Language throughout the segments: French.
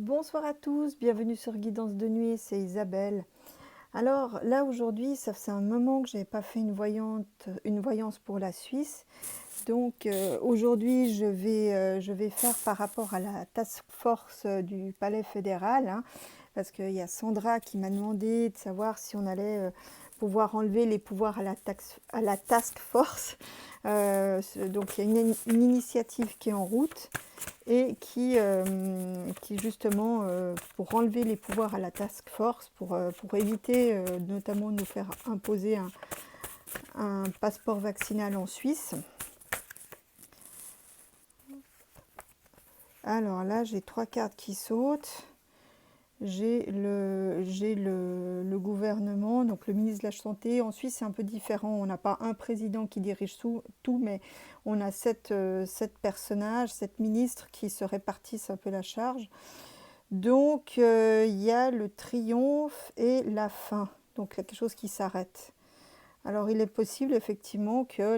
Bonsoir à tous, bienvenue sur Guidance de nuit, c'est Isabelle. Alors là aujourd'hui, ça fait un moment que je n'avais pas fait une voyance pour la Suisse. Donc aujourd'hui, je vais faire par rapport à la task force du Palais fédéral, hein, parce qu'il y a Sandra qui m'a demandé de savoir si on allait pouvoir enlever les pouvoirs à la task force. Donc il y a une initiative qui est en route et qui justement, pour enlever les pouvoirs à la task force, pour éviter notamment de nous faire imposer un passeport vaccinal en Suisse. Alors là, j'ai 3 cartes qui sautent. J'ai le gouvernement, donc le ministre de la Santé. En Suisse, c'est un peu différent. On n'a pas un président qui dirige tout, mais on a 7 personnages, 7 ministres qui se répartissent un peu la charge. Donc, il y a le triomphe et la fin. Donc, il y a quelque chose qui s'arrête. Alors, il est possible effectivement que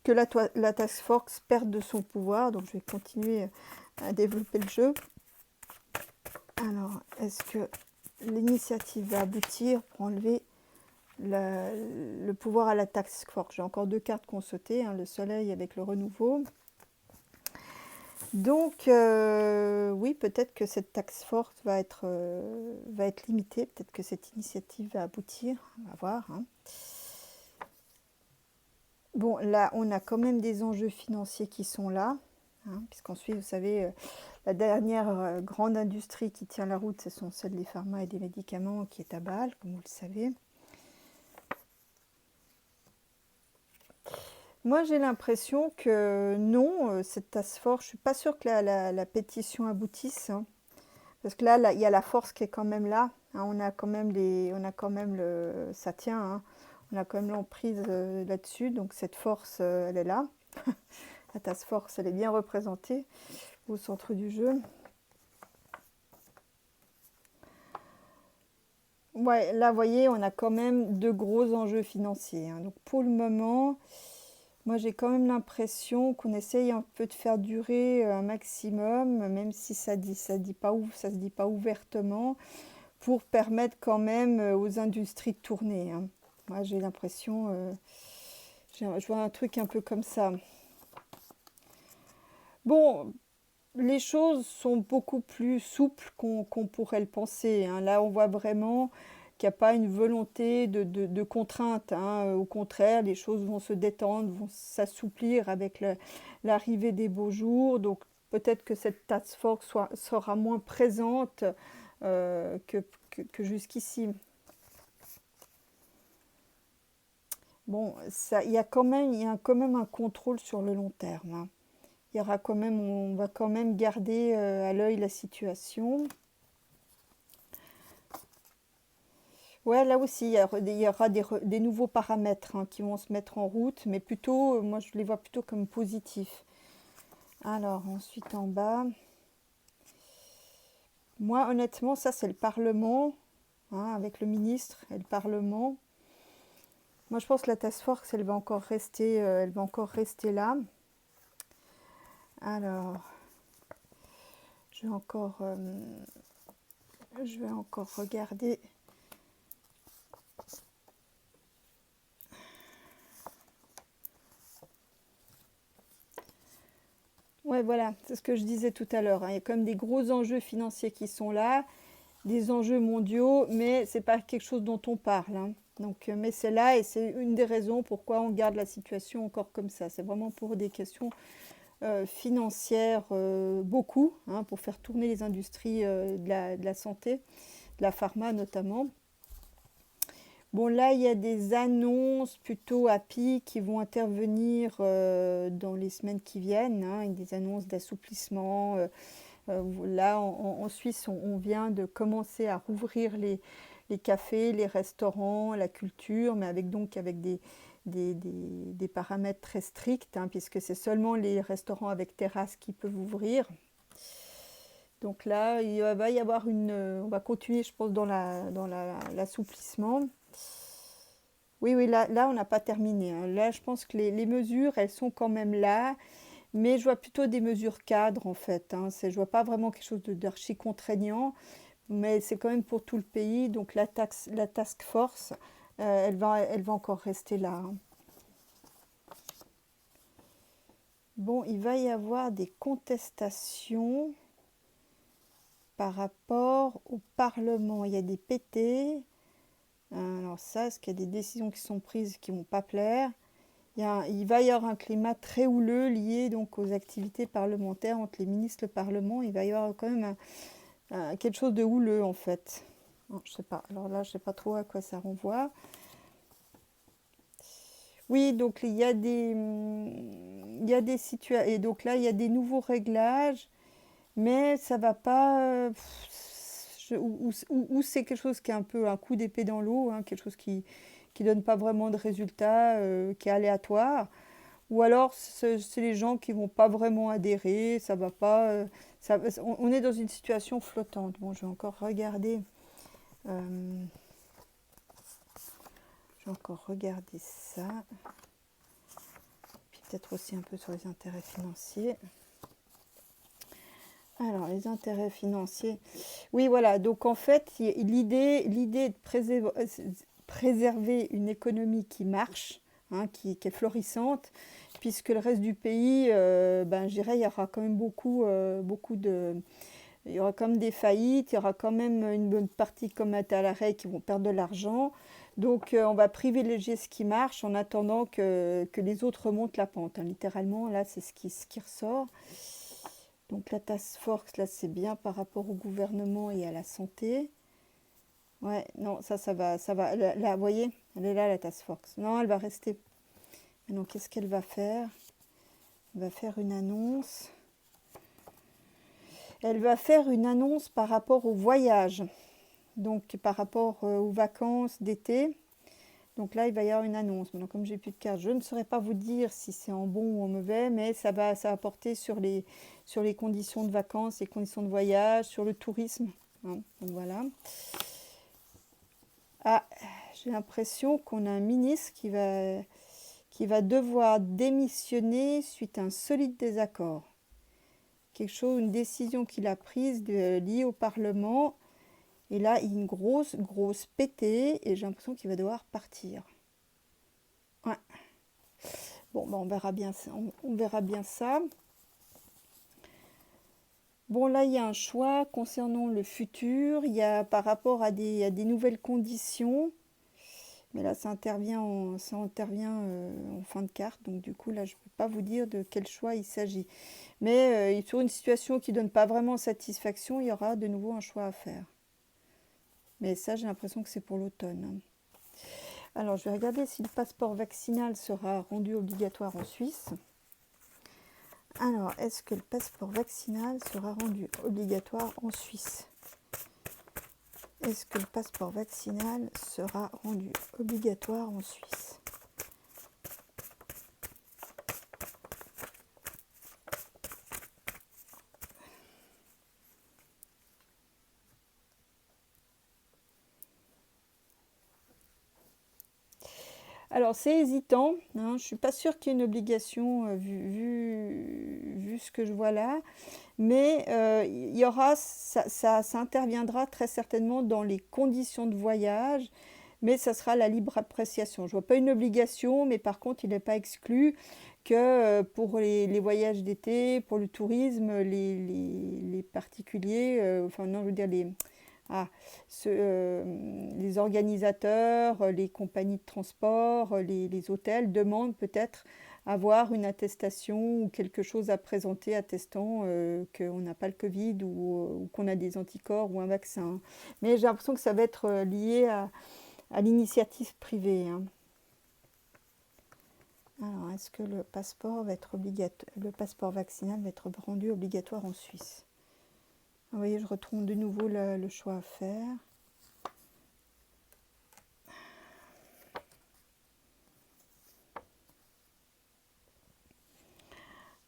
la task force perde de son pouvoir. Donc, je vais continuer à développer le jeu. Alors, est-ce que l'initiative va aboutir pour enlever le pouvoir à la task force? J'ai encore 2 cartes qui ont sauté, hein, le soleil avec le renouveau. Donc, oui, peut-être que cette task force va être limitée, peut-être que cette initiative va aboutir, on va voir. Hein. Bon, là, on a quand même des enjeux financiers qui sont là, hein, puisqu'ensuite, vous savez, la dernière grande industrie qui tient la route, ce sont celles des pharma et des médicaments qui est à Bâle, comme vous le savez. Moi, j'ai l'impression que non, cette task force, je ne suis pas sûre que la pétition aboutisse. Hein. Parce que là, il y a la force qui est quand même là. Hein, on a quand même ça tient. Hein, on a quand même l'emprise là-dessus. Donc cette force, elle est là. La task force, elle est bien représentée au centre du jeu. Ouais, là, vous voyez, on a quand même de gros enjeux financiers. Hein. Donc pour le moment, moi j'ai quand même l'impression qu'on essaye un peu de faire durer un maximum, même si ça se dit pas ouvertement, pour permettre quand même aux industries de tourner. Hein. Moi, j'ai l'impression, je vois un truc un peu comme ça. Bon, les choses sont beaucoup plus souples qu'on pourrait le penser. Hein. Là, on voit vraiment qu'il n'y a pas une volonté de contrainte. Hein. Au contraire, les choses vont se détendre, vont s'assouplir avec l'arrivée des beaux jours. Donc, peut-être que cette task force sera moins présente que jusqu'ici. Bon, ça, il y a quand même un contrôle sur le long terme. Hein. Il y aura quand même, on va quand même garder à l'œil la situation. Ouais, là aussi, il y aura des nouveaux paramètres hein, qui vont se mettre en route, mais plutôt, moi je les vois plutôt comme positifs. Alors, ensuite en bas, moi honnêtement, ça c'est le Parlement, hein, avec le ministre et le Parlement. Moi je pense que la task force, elle va encore rester là. Alors, je vais encore, euh, je vais encore regarder. Ouais, voilà, c'est ce que je disais tout à l'heure. Hein. Il y a quand même des gros enjeux financiers qui sont là, des enjeux mondiaux, mais c'est pas quelque chose dont on parle. Hein. Donc, mais c'est là et c'est une des raisons pourquoi on garde la situation encore comme ça. C'est vraiment pour des questions financières, beaucoup, hein, pour faire tourner les industries de la santé, de la pharma notamment. Bon, là, il y a des annonces plutôt happy qui vont intervenir dans les semaines qui viennent, hein, des annonces d'assouplissement. Là, en Suisse, on vient de commencer à rouvrir les cafés, les restaurants, la culture, mais avec des paramètres très stricts, hein, puisque c'est seulement les restaurants avec terrasse qui peuvent ouvrir. Donc là, il va y avoir on va continuer, je pense, dans l'assouplissement. Oui, oui, là on n'a pas terminé. Hein. Là, je pense que les mesures, elles sont quand même là, mais je vois plutôt des mesures cadres en fait, hein. Je vois pas vraiment quelque chose d'archi contraignant, mais c'est quand même pour tout le pays. Donc la task force, elle va encore rester là, hein. Bon, il va y avoir des contestations par rapport au Parlement. Il y a des PT. Alors ça, est-ce qu'il y a des décisions qui sont prises qui ne vont pas plaire? Il va y avoir un climat très houleux lié donc aux activités parlementaires entre les ministres et le Parlement. Il va y avoir quand même quelque chose de houleux en fait. Non, je sais pas. Alors là, je sais pas trop à quoi ça renvoie. Oui, donc il y a des situations. Et donc là, il y a des nouveaux réglages, mais ça va pas. Ou c'est quelque chose qui est un peu un coup d'épée dans l'eau, hein, quelque chose qui donne pas vraiment de résultat, qui est aléatoire. Ou alors c'est les gens qui vont pas vraiment adhérer, ça va pas. On est dans une situation flottante. Bon, je vais encore regarder. euh, je vais encore regarder ça. Puis peut-être aussi un peu sur les intérêts financiers. Alors, les intérêts financiers. Oui, voilà. Donc, en fait, l'idée est de préserver une économie qui marche, hein, qui est florissante, puisque le reste du pays, ben, je dirais, il y aura quand même beaucoup de... Il y aura quand même des faillites, il y aura quand même une bonne partie comme à l'arrêt qui vont perdre de l'argent. Donc, on va privilégier ce qui marche en attendant que les autres remontent la pente, hein. Littéralement, là, c'est ce qui ressort. Donc la task force, là, c'est bien par rapport au gouvernement et à la santé. Ouais, non, ça va, ça va. Là, vous voyez, elle est là, la task force. Non, elle va rester. Maintenant, qu'est-ce qu'elle va faire? Elle va faire une annonce. Elle va faire une annonce par rapport au voyage. Donc, par rapport aux vacances d'été. Donc là, il va y avoir une annonce. Maintenant, comme j'ai plus de cartes, je ne saurais pas vous dire si c'est en bon ou en mauvais, mais ça va porter sur les conditions de vacances, les conditions de voyage, sur le tourisme, hein. Donc voilà. Ah, j'ai l'impression qu'on a un ministre qui va devoir démissionner suite à un solide désaccord. Quelque chose, une décision qu'il a prise liée au Parlement. Et là, il y a une grosse pétée et j'ai l'impression qu'il va devoir partir. Ouais. Bon, ben on verra bien ça. On verra bien ça. Bon, là, il y a un choix concernant le futur. Il y a par rapport à des nouvelles conditions. Mais là, ça intervient en fin de carte. Donc, du coup, là, je ne peux pas vous dire de quel choix il s'agit. Mais sur une situation qui ne donne pas vraiment satisfaction, il y aura de nouveau un choix à faire. Mais ça, j'ai l'impression que c'est pour l'automne, hein. Alors, je vais regarder si le passeport vaccinal sera rendu obligatoire en Suisse. Alors, est-ce que le passeport vaccinal sera rendu obligatoire en Suisse? Est-ce que le passeport vaccinal sera rendu obligatoire en Suisse? Alors, c'est hésitant, hein. Je ne suis pas sûre qu'il y ait une obligation vu ce que je vois là. Mais il y aura, ça interviendra très certainement dans les conditions de voyage, mais ça sera la libre appréciation. Je ne vois pas une obligation, mais par contre, il n'est pas exclu que pour les voyages d'été, pour le tourisme, les particuliers, enfin non, je veux dire ah, les organisateurs, les compagnies de transport, les hôtels demandent peut-être avoir une attestation ou quelque chose à présenter attestant qu'on n'a pas le Covid ou qu'on a des anticorps ou un vaccin. Mais j'ai l'impression que ça va être lié à l'initiative privée, hein. Alors, est-ce que le passeport va être le passeport vaccinal va être rendu obligatoire en Suisse? Vous voyez, je retrouve de nouveau le choix à faire.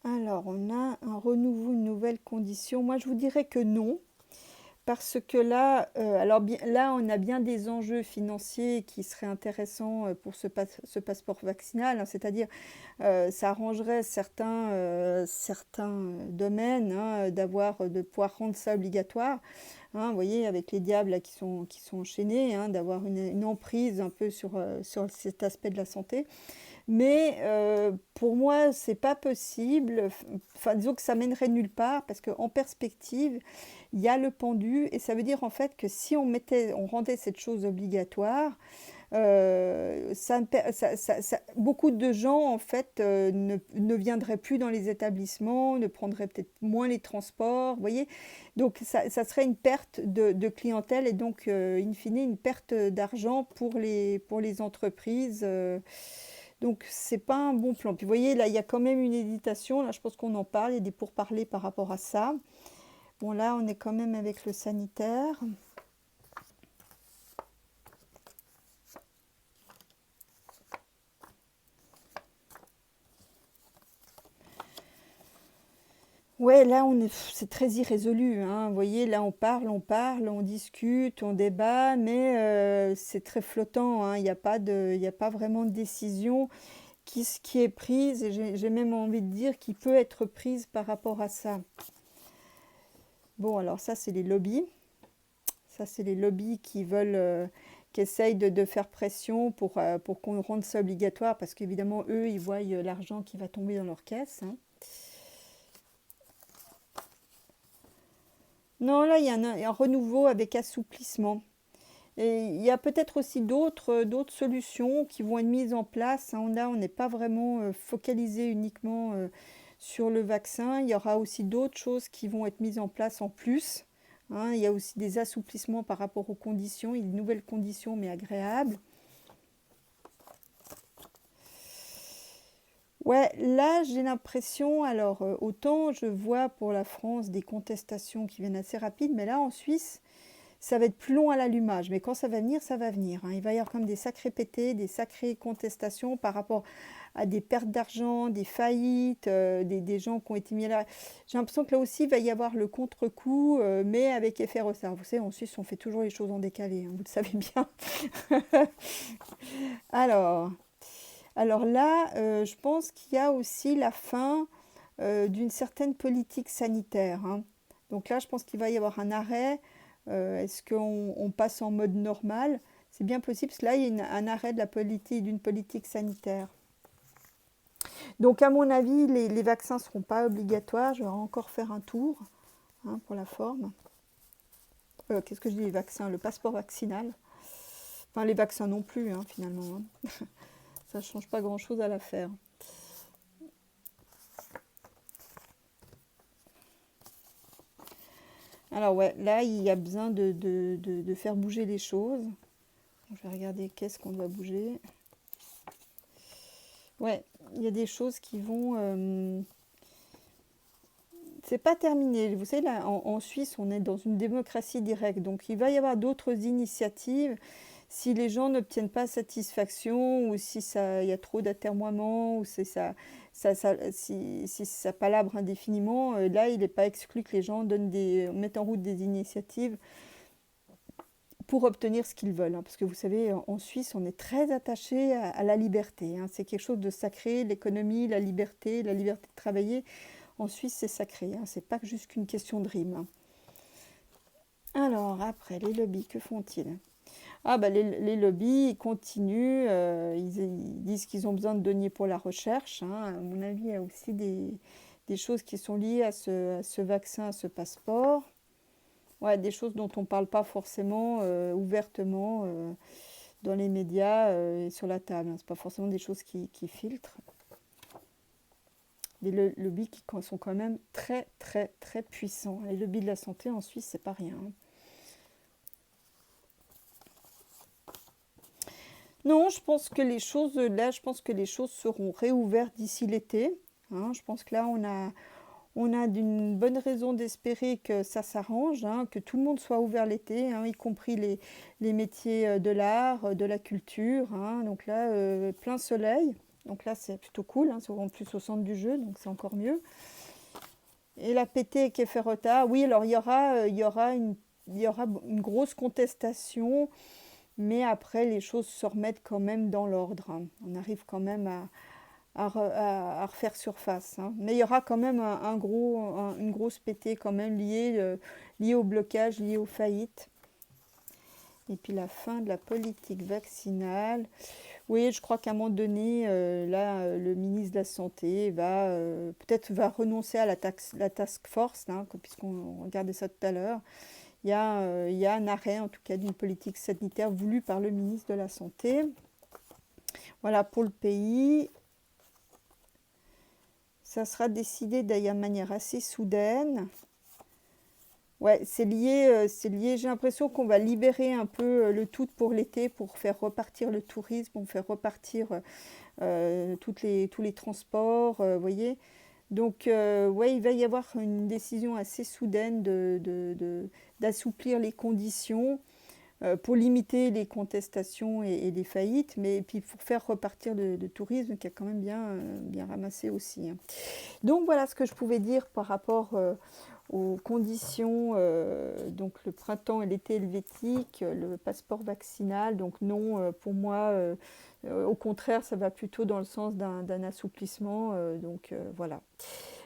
Alors, on a un renouveau, une nouvelle condition. Moi, je vous dirais que non, Parce que là, alors là, on a bien des enjeux financiers qui seraient intéressants pour ce passeport vaccinal, hein, c'est-à-dire ça arrangerait certains domaines hein, de pouvoir rendre ça obligatoire. Hein, vous voyez, avec les diables là, qui sont enchaînés, hein, d'avoir une emprise un peu sur cet aspect de la santé. Mais pour moi, c'est pas possible. Enfin, disons que ça mènerait nulle part parce qu'en perspective, il y a le pendu et ça veut dire en fait que si on rendait cette chose obligatoire, beaucoup de gens en fait ne viendraient plus dans les établissements, ne prendraient peut-être moins les transports, vous voyez. Donc ça serait une perte de clientèle et donc in fine une perte d'argent pour les entreprises. Donc c'est pas un bon plan. Puis vous voyez là il y a quand même une hésitation. Là je pense qu'on en parle, il y a des pourparlers par rapport à ça. Bon là on est quand même avec le sanitaire. Ouais, là, c'est très irrésolu, hein. Vous voyez, là, on discute, on débat, mais c'est très flottant, hein. Il y a pas vraiment de décision qui est prise, et j'ai même envie de dire qui peut être prise par rapport à ça. Bon, alors ça, c'est les lobbies. Ça, c'est les lobbies qui essayent de faire pression pour qu'on rende ça obligatoire, parce qu'évidemment, eux, ils voient l'argent qui va tomber dans leur caisse, hein. Non, là, il y a un renouveau avec assouplissement. Et il y a peut-être aussi d'autres solutions qui vont être mises en place, hein. Là, on n'est pas vraiment focalisé uniquement sur le vaccin. Il y aura aussi d'autres choses qui vont être mises en place en plus, hein. Il y a aussi des assouplissements par rapport aux conditions, il y a de nouvelles conditions mais agréables. Ouais, là, j'ai l'impression, alors autant je vois pour la France des contestations qui viennent assez rapides, mais là, en Suisse, ça va être plus long à l'allumage, mais quand ça va venir, hein. Il va y avoir comme des sacrés pétés, des sacrées contestations par rapport à des pertes d'argent, des faillites, des gens qui ont été mis à l'arrêt. J'ai l'impression que là aussi, il va y avoir le contre-coup, mais avec effet ressort. Vous savez, en Suisse, on fait toujours les choses en décalé, hein, vous le savez bien. Alors, alors là, je pense qu'il y a aussi la fin d'une certaine politique sanitaire, hein. Donc là, je pense qu'il va y avoir un arrêt. Est-ce qu'on passe en mode normal? C'est bien possible, parce que là, il y a un arrêt de la politique, d'une politique sanitaire. Donc, à mon avis, les vaccins ne seront pas obligatoires. Je vais encore faire un tour hein, pour la forme. Qu'est-ce que je dis, les vaccins? Le passeport vaccinal. Enfin, les vaccins non plus, hein, finalement, hein. Ça ne change pas grand-chose à l'affaire. Alors ouais, là, il y a besoin de faire bouger les choses. Je vais regarder qu'est-ce qu'on doit bouger. Ouais, il y a des choses qui vont... c'est pas terminé. Vous savez, là, en Suisse, on est dans une démocratie directe. Donc, il va y avoir d'autres initiatives. Si les gens n'obtiennent pas satisfaction, ou si il y a trop d'atermoiements, ou si si ça palabre indéfiniment, là, il n'est pas exclu que les gens mettent en route des initiatives pour obtenir ce qu'ils veulent, hein. Parce que vous savez, en Suisse, on est très attaché à la liberté, hein. C'est quelque chose de sacré, l'économie, la liberté de travailler. En Suisse, c'est sacré, hein. C'est pas juste qu'une question de rime, hein. Alors, après, les lobbies, que font-ils? Ah, bah, les lobbies, ils continuent, ils disent qu'ils ont besoin de deniers pour la recherche, hein. À mon avis, il y a aussi des choses qui sont liées à ce vaccin, à ce passeport. Ouais, des choses dont on ne parle pas forcément ouvertement dans les médias et sur la table, hein. Ce pas forcément des choses qui filtrent. Les lobbies qui sont quand même très, très, très puissants. Les lobbies de la santé en Suisse, c'est pas rien, hein. Non, je pense que je pense que les choses seront réouvertes d'ici l'été, hein. Je pense que là, on a d'une bonne raison d'espérer que ça s'arrange, hein, que tout le monde soit ouvert l'été, hein, y compris les métiers de l'art, de la culture, hein. Donc là, plein soleil. Donc là, c'est plutôt cool, hein, c'est en plus au centre du jeu, donc c'est encore mieux. Et la pété qui est fait retard, oui, alors il y aura il y aura une grosse contestation, mais après les choses se remettent quand même dans l'ordre, hein. On arrive quand même à refaire surface, hein. Mais il y aura quand même une grosse pétée quand même liée au blocage, liée aux faillites. Et puis la fin de la politique vaccinale. Oui, je crois qu'à un moment donné, là, le ministre de la Santé peut-être va renoncer à la task force, hein, puisqu'on regardait ça tout à l'heure. Il y a un arrêt, en tout cas, d'une politique sanitaire voulue par le ministre de la Santé. Voilà pour le pays. Ça sera décidé d'ailleurs de manière assez soudaine. Ouais, c'est lié. J'ai l'impression qu'on va libérer un peu le tout pour l'été pour faire repartir le tourisme, pour faire repartir tous les transports, vous voyez. Donc, ouais, il va y avoir une décision assez soudaine d'assouplir les conditions pour limiter les contestations et les faillites, mais puis pour faire repartir le tourisme qui a quand même bien ramassé aussi, hein. Donc, voilà ce que je pouvais dire par rapport aux conditions, donc le printemps et l'été helvétique, le passeport vaccinal. Donc non, pour moi, au contraire, ça va plutôt dans le sens d'un assouplissement. Voilà.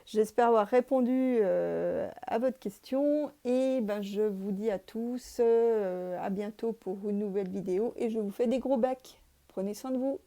J'espère avoir répondu à votre question et ben, je vous dis à tous à bientôt pour une nouvelle vidéo et je vous fais des gros becs. Prenez soin de vous.